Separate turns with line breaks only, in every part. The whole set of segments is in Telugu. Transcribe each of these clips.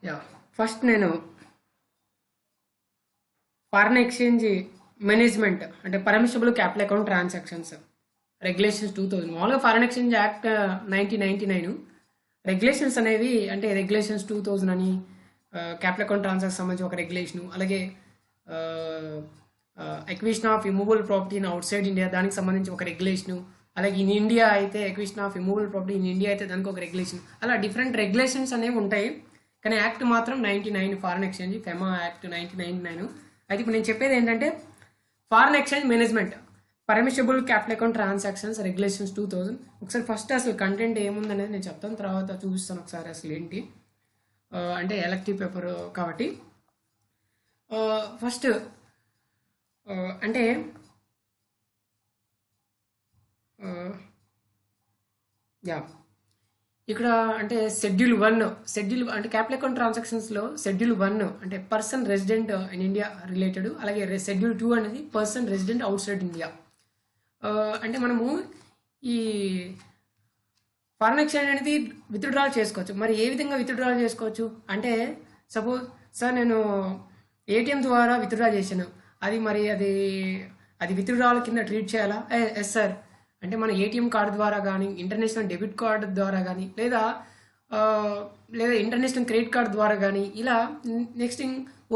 యా ఫస్ట్ నేను ఫారెన్ ఎక్స్చేంజ్ మేనేజ్మెంట్ అంటే permissible capital account transactions regulations 2000 మామూలుగా ఫారెన్ ఎక్స్చేంజ్ యాక్ట్ 1999 రెగ్యులేషన్స్ అనేవి అంటే రెగ్యులేషన్స్ 2000 అని క్యాపిటల్ అకౌంట్ ట్రాన్సాక్షన్ సంబంధించి ఒక రెగ్యులేషను అలాగే acquisition of immovable property in out side India దానికి సంబంధించి ఒక రెగ్యులేషను అలాగే ఇన్ ఇండియా అయితే acquisition of immovable property in India అయితే దానికి ఒక రెగ్యులేషన్ అలా డిఫరెంట్ రెగ్యులేషన్స్ అనేవి ఉంటాయి కానీ యాక్ట్ మాత్రం 99 ఫారెన్ ఎక్స్చేంజ్ ఫెమా యాక్ట్ 1999 అయితే ఇప్పుడు నేను చెప్పేది ఏంటంటే foreign exchange management permissible capital account transactions regulations 2000 ఒకసారి ఫస్ట్ అసలు కంటెంట్ ఏముందనేది నేను చెప్తాను తర్వాత చూపిస్తాను ఒకసారి అసలు ఏంటి అంటే ఎలక్టివ్ పేపర్ కాబట్టి ఫస్ట్ అంటే యా ఇక్కడ అంటే షెడ్యూల్ 1 అంటే క్యాపిటల్ అకౌంట్ ట్రాన్సాక్షన్స్లో షెడ్యూల్ 1 అంటే person resident in India related అలాగే షెడ్యూల్ 2 అనేది person resident out side India అంటే మనము ఈ ఫారెన్ ఎక్స్చేంజ్ అనేది విత్డ్రా చేసుకోవచ్చు మరి ఏ విధంగా విత్డ్రా చేసుకోవచ్చు అంటే సపోజ్ సార్ నేను ఏటీఎం ద్వారా విత్డ్రా చేశాను అది మరి అది విత్డ్రాల కింద ట్రీట్ చేయాలా ఎస్ సార్ అంటే మన ఏటీఎం కార్డు ద్వారా కానీ ఇంటర్నేషనల్ డెబిట్ కార్డు ద్వారా కానీ లేదా ఇంటర్నేషనల్ క్రెడిట్ కార్డు ద్వారా కానీ ఇలా next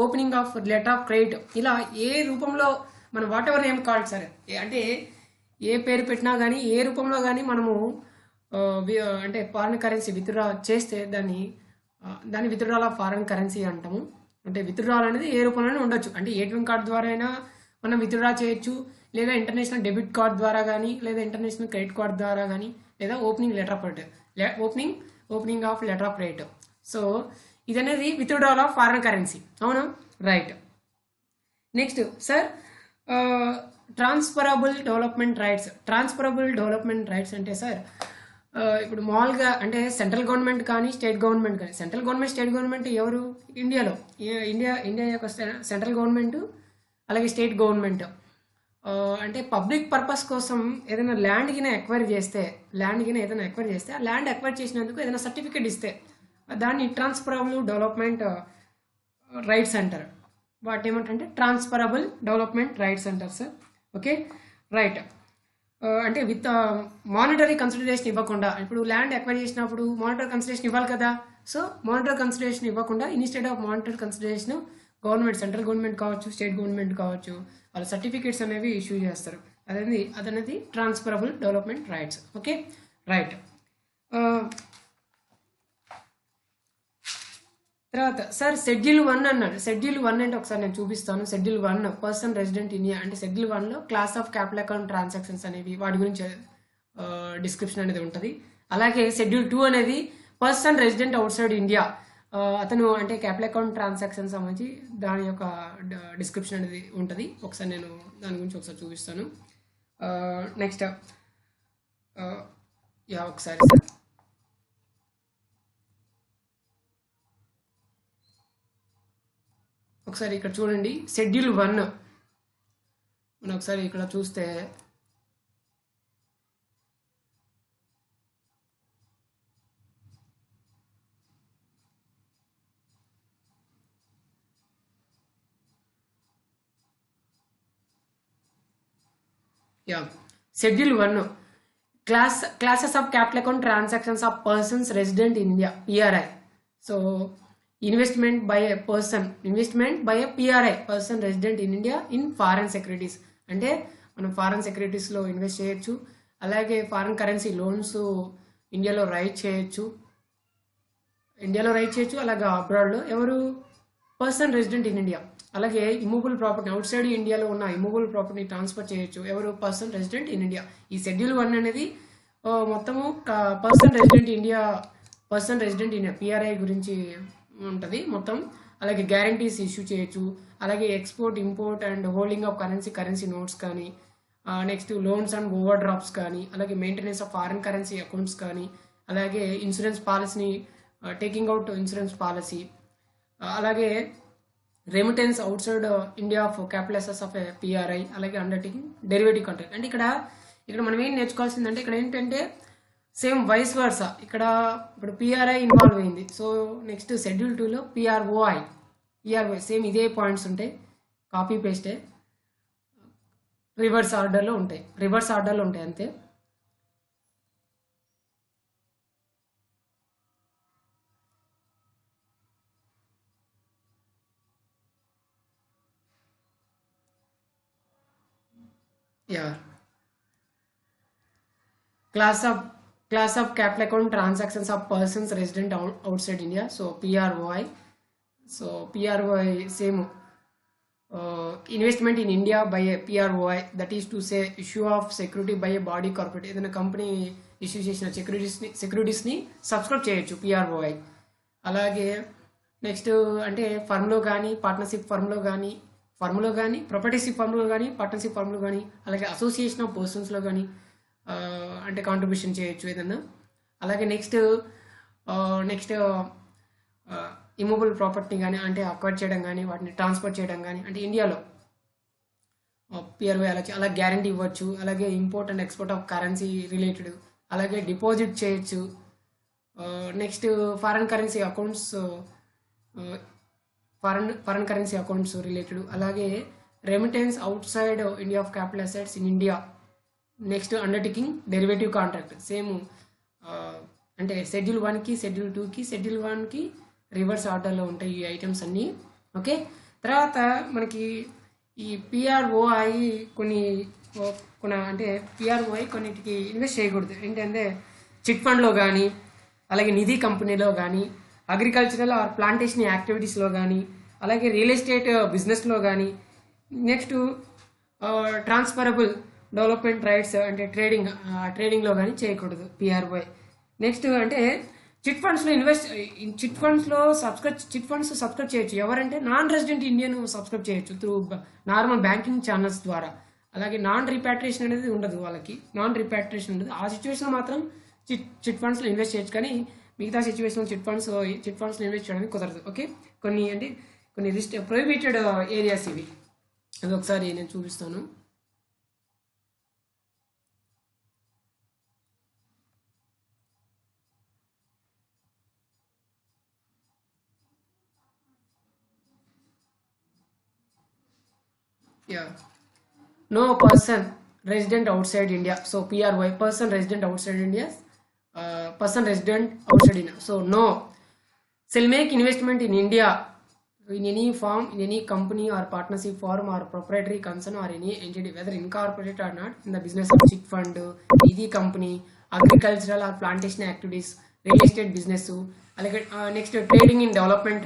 opening of letter of credit ఇలా ఏ రూపంలో మనం what ever name card sir అంటే ఏ పేరు పెట్టినా కానీ ఏ రూపంలో కానీ మనము అంటే ఫారెన్ కరెన్సీ విత్డ్రా చేస్తే దాన్ని విత్డ్రాల్ ఆఫ్ ఫారెన్ కరెన్సీ అంటాము అంటే విత్డ్రాల్ అనేది ఏ రూపంలోనే ఉండొచ్చు అంటే ఏటీఎం కార్డు ద్వారా అయినా మనం విత్డ్రా చేయొచ్చు లేదా ఇంటర్నేషనల్ డెబిట్ కార్డ్ ద్వారా కానీ లేదా ఇంటర్నేషనల్ క్రెడిట్ కార్డ్ ద్వారా కానీ లేదా opening letter of credit opening of letter of credit so ఇది అనేది విత్డ్రాల్ ఆఫ్ ఫారెన్ కరెన్సీ అవునా right next sir transferable development rights అంటే సార్ ఇప్పుడు మామూలుగా అంటే సెంట్రల్ గవర్నమెంట్ కానీ స్టేట్ గవర్నమెంట్ కానీ సెంట్రల్ గవర్నమెంట్ స్టేట్ గవర్నమెంట్ ఎవరు ఇండియాలో ఇండియా యొక్క సెంట్రల్ గవర్నమెంట్ అలాగే స్టేట్ గవర్నమెంట్ అంటే పబ్లిక్ పర్పస్ కోసం ఏదైనా ల్యాండ్ కింద ఎక్వైర్ చేస్తే ఆ ల్యాండ్ ఎక్వైర్ చేసినందుకు ఏదైనా సర్టిఫికేట్ ఇస్తే దాన్ని ట్రాన్స్ఫరబుల్ డెవలప్మెంట్ రైట్స్ అంటారు వాటి ఏమంటారంటే ట్రాన్స్ఫరబుల్ డెవలప్మెంట్ రైట్స్ అంటారు సార్ ఓకే రైట్ అంటే విత్ మానిటరీ కన్సిడరేషన్ ఇవ్వకుండా ఇప్పుడు ల్యాండ్ ఎక్వైర్ చేసినప్పుడు మానిటరీ కన్సిడరేషన్ ఇవ్వాలి కదా సో మానిటరీ కన్సిడరేషన్ ఇవ్వకుండా instead of monetary consideration government central government కావచ్చు స్టేట్ గవర్నమెంట్ కావచ్చు వాళ్ళ సర్టిఫికేట్స్ అనేవి ఇష్యూ చేస్తారు అదనేది transferable development rights okay right తర్వాత సార్ షెడ్యూల్ 1 అన్నాడు షెడ్యూల్ 1 అంటే ఒకసారి నేను చూపిస్తాను షెడ్యూల్ 1 పర్సన్ రెసిడెంట్ ఇండియా అంటే షెడ్యూల్ 1లో class of capital account transactions అనేవి వాటి గురించి డిస్క్రిప్షన్ అనేది ఉంటుంది అలాగే షెడ్యూల్ 2 అనేది person resident out side India అతను అంటే క్యాపిటల్ అకౌంట్ ట్రాన్సాక్షన్ సంబంధించి దాని యొక్క డిస్క్రిప్షన్ అనేది ఉంటుంది ఒకసారి నేను దాని గురించి ఒకసారి చూపిస్తాను నెక్స్ట్ ఒకసారి ఒకసారి ఇక్కడ చూడండి షెడ్యూల్ 1 మనం ఒకసారి ఇక్కడ చూస్తే schedule 1 classes of capital account transactions of persons resident in India PRI so investment by a PRI person resident in India in foreign securities అంటే మనం ఫారెన్ సెక్యూరిటీస్లో ఇన్వెస్ట్ చేయొచ్చు అలాగే ఫారెన్ కరెన్సీ లోన్స్ ఇండియాలో రైట్ చేయొచ్చు అలాగే అబ్రాడ్లో ఎవరు పర్సన్ రెసిడెంట్ ఇన్ ఇండియా అలాగే ఇమూవబుల్ ప్రాపర్టీ అవుట్ సైడ్ ఇండియాలో ఉన్న ఇమూవబుల్ ప్రాపర్టీ ట్రాన్స్ఫర్ చేయొచ్చు ఎవరు పర్సన్ రెసిడెంట్ ఇన్ ఇండియా ఈ షెడ్యూల్ 1 అనేది మొత్తము పర్సన్ రెసిడెంట్ ఇన్ పిఆర్ఐ గురించి ఉంటుంది మొత్తం అలాగే గ్యారంటీస్ ఇష్యూ చేయొచ్చు అలాగే export import and holding of currency notes కానీ next loans and overdrafts కానీ అలాగే maintenance of foreign currency accounts కానీ అలాగే ఇన్సూరెన్స్ పాలసీని టేకింగ్ అవుట్ ఇన్సూరెన్స్ పాలసీ అలాగే remittance outside India of capital assets of PRI అలాగే అండర్టేకింగ్ డెరివేటివ్ కాంట్రాక్ట్ అంటే ఇక్కడ మనం ఏం నేర్చుకోవాల్సిందంటే ఇక్కడ ఏంటంటే సేమ్ వైస్ వర్సా ఇక్కడ ఇప్పుడు పిఆర్ఐ ఇన్వాల్వ్ అయింది. సో నెక్స్ట్ షెడ్యూల్ 2లో పిఆర్ఓఐ సేమ్ ఇదే పాయింట్స్ ఉంటాయి, కాపీ పేస్టే, రివర్స్ ఆర్డర్లో ఉంటాయి అంతే. Yeah class of capital account transactions of persons resident outside India, so PROI. So PROI same investment in India by a PROI, that is to say issue of security by a body corporate. ఏదైనా కంపెనీ ఇష్యూ చేసిన సెక్యూరిటీస్ని సబ్స్క్రైబ్ చేయొచ్చు PROI. అలాగే నెక్స్ట్ అంటే ఫర్మ్లో కానీ పార్ట్నర్షిప్ ఫర్మ్లో కానీ ప్రొపర్టీషిప్ ఫర్మ్లో కానీ పార్ట్నర్షిప్ ఫర్మ్లో కానీ అలాగే అసోసియేషన్ ఆఫ్ పర్సన్స్లో కానీ అంటే కాంట్రిబ్యూషన్ చేయొచ్చు ఏదన్నా. అలాగే నెక్స్ట్ ఇమూవబుల్ ప్రాపర్టీ కానీ అంటే అక్వైర్ చేయడం కానీ వాటిని ట్రాన్స్ఫర్ చేయడం కానీ అంటే ఇండియాలో పిఆర్ఓ అలా గ్యారంటీ ఇవ్వచ్చు. అలాగే import and export of currency related, అలాగే డిపాజిట్ చేయొచ్చు. Next foreign currency accounts related, అలాగే remittance outside India of capital assets in India. Next undertaking derivative contract same అంటే షెడ్యూల్ 1కి షెడ్యూల్ 2కి షెడ్యూల్ 1కి రివర్స్ ఆర్డర్లో ఉంటాయి ఈ ఐటమ్స్ అన్నీ. ఓకే, తర్వాత మనకి ఈ పిఆర్ఓఐ అంటే పిఆర్ఓఐ కొన్నిటికి ఇన్వెస్ట్ చేయకూడదు. ఏంటంటే చిట్ ఫండ్లో కానీ అలాగే నిధి కంపెనీలో కానీ అగ్రికల్చరల్ ఆర్ ప్లాంటేషన్ యాక్టివిటీస్లో కానీ అలాగే రియల్ ఎస్టేట్ బిజినెస్లో కానీ నెక్స్ట్ ట్రాన్స్ఫరబుల్ డెవలప్మెంట్ రైట్స్ అంటే ట్రేడింగ్లో కానీ చేయకూడదు పిఆర్ఓఐ. నెక్స్ట్ అంటే చిట్ ఫండ్స్లో సబ్స్క్రైబ్ చేయొచ్చు. ఎవరంటే నాన్ రెసిడెంట్ ఇండియన్ సబ్స్క్రైబ్ చేయొచ్చు త్రూ నార్మల్ బ్యాంకింగ్ ఛానల్స్ ద్వారా. అలాగే నాన్ రీపాట్రియేషన్ అనేది ఉండదు వాళ్ళకి, ఆ సిచ్యువేషన్ మాత్రం చిట్ ఫండ్స్లో ఇన్వెస్ట్ చేయొచ్చు, కానీ మిగతా సిచ్యువేషన్ చిట్ ఫండ్స్లో ఇన్వెస్ట్ చేయడానికి కుదరదు. ఓకే, కొన్ని ప్రొహిబిటెడ్ ఏరియాస్ ఇవి. అది ఒకసారి నేను చూపిస్తాను. No person resident outside India, so PRY person resident outside India, so no shall make investment in India in any form, in any company or partnership form or proprietary concern or any entity whether incorporated or not in the business of chit fund, ED company, agricultural or plantation activities, real estate business. Next trading in development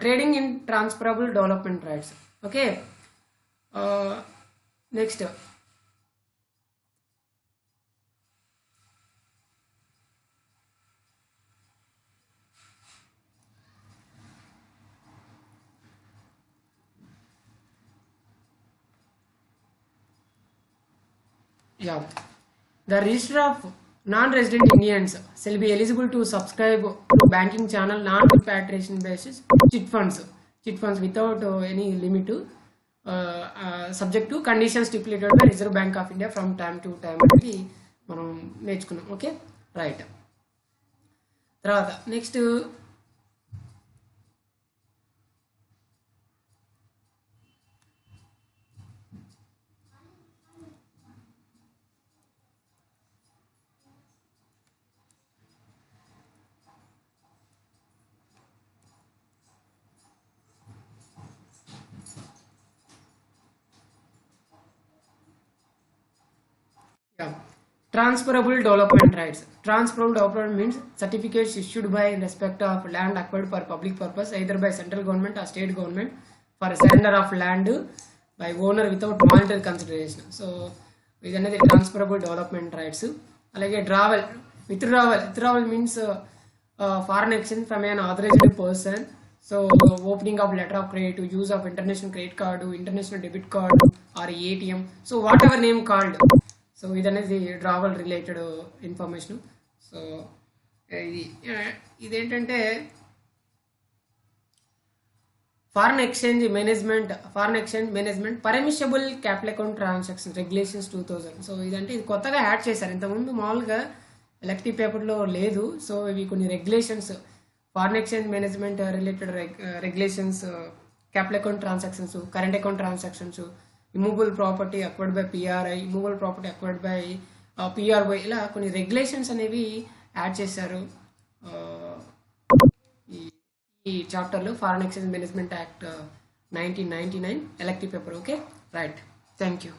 trading in transferable development rights. Okay, next the register of non-resident Indians shall be eligible to subscribe to banking channel non-repatriation basis chit funds without any limit to subject to conditions stipulated by Reserve Bank of India from time to time అనేది మనం నేర్చుకున్నాం. Okay, right. తర్వాత next transferable development rights. Transferable development means certificates issued by in respect of land acquired for public purpose either by central government or state government for surrender of land by owner without monetary consideration. So ఇది అనేది transferable development rights. అలాగే withdrawal means foreign exchange from an authorized person. So opening of letter of credit, use of international credit card, international debit card or ATM, so whatever name called. So ఇదనేది డ్రావల్ రిలేటెడ్ ఇన్ఫర్మేషన్. సో ఇదేంటంటే foreign exchange management permissible capital account transaction regulations 2000. So ఇదంటే ఇది కొత్తగా యాడ్ చేశారు. ఇంతకుముందు మామూలుగా ఎలక్టివ్ పేపర్లో లేదు. సో ఇవి కొన్ని regulations, foreign exchange management related regulations, capital account transactions, current account transactions, immovable property acquired by PRI, immovable property acquired by PRI, ఇలా కొన్ని రెగ్యులేషన్స్ అనేవి యాడ్ చేశారు ఈ చాప్టర్లో. Foreign exchange management act 1999 elective paper. Okay, right, thank you.